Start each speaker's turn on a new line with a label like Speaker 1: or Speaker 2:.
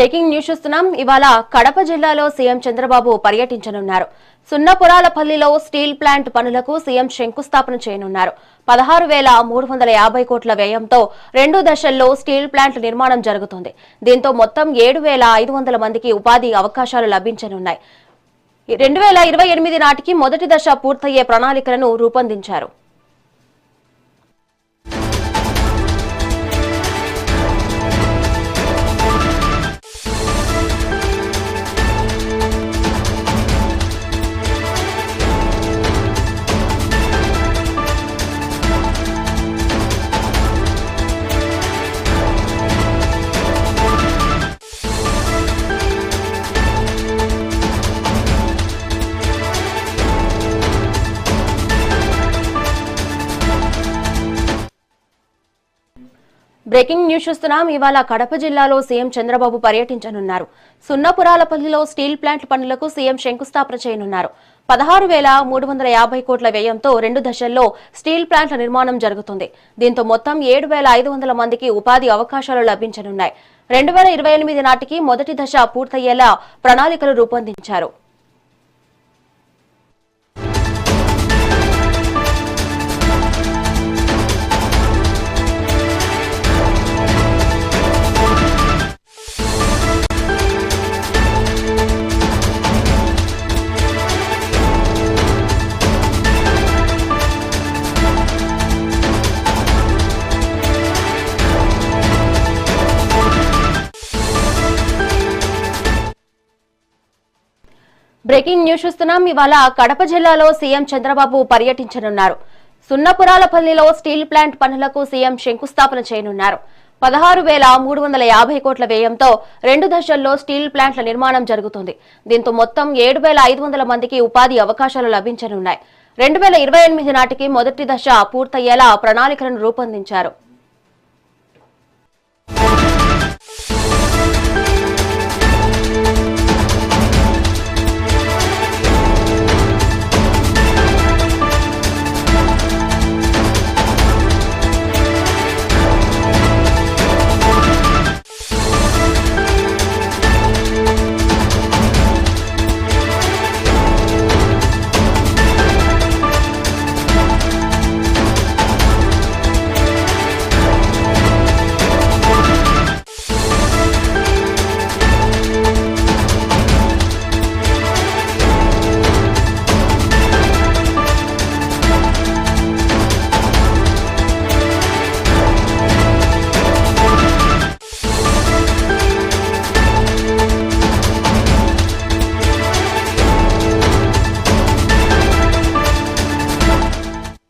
Speaker 1: Breaking news చూస్తున్నాం. ఇవాళ కడప జిల్లాలో సీఎం చంద్రబాబు పర్యటించనున్నారు. సున్నపురాలపల్లిలో స్టీల్ ప్లాంట్ పనులకు సీఎం శంకుస్థాపన చేయనున్నారు. 16,350 కోట్ల వ్యయంతో 2 దశల్లో స్టీల్ ప్లాంట్ నిర్మాణం జరుగుతుంది. దీంతో మొత్తం 7,500 మందికి ఉపాధి అవకాశాలు లభించనున్నాయి. 2028 నాటికి మొదటి దశ పూర్తయ్యే ప్రణాళికలను రూపొందించారు. బ్రేకింగ్ న్యూస్ చూస్తున్నాం. ఇవాళ కడప జిల్లాలో సీఎం చంద్రబాబు పర్యటించనున్నారు. సున్నపురాలపల్లిలో స్టీల్ ప్లాంట్ పనులకు సీఎం శంకుస్థాపన చేయనున్నారు. 16,350 కోట్ల వ్యయంతో 2 దశల్లో స్టీల్ ప్లాంట్ల నిర్మాణం జరుగుతుంది. దీంతో మొత్తం 7,500 మందికి ఉపాధి అవకాశాలు లభించనున్నాయి. 2028 నాటికి మొదటి దశ పూర్తయ్యేలా ప్రణాళికలు రూపొందించారు. బ్రేకింగ్ న్యూస్ చూస్తున్నాం. ఇవాళ కడప జిల్లాలో సీఎం చంద్రబాబు పర్యటించనున్నారు. సున్నపురాలపల్లిలో స్టీల్ ప్లాంట్ పనులకు సీఎం శంకుస్థాపన చేయనున్నారు. 16,350 కోట్ల వ్యయంతో 2 దశల్లో స్టీల్ ప్లాంట్ల నిర్మాణం జరుగుతుంది. దీంతో మొత్తం 7,500 మందికి ఉపాధి అవకాశాలు లభించనున్నాయి. 2028 నాటికి మొదటి దశ పూర్తయ్యేలా ప్రణాళికలను రూపొందించారు.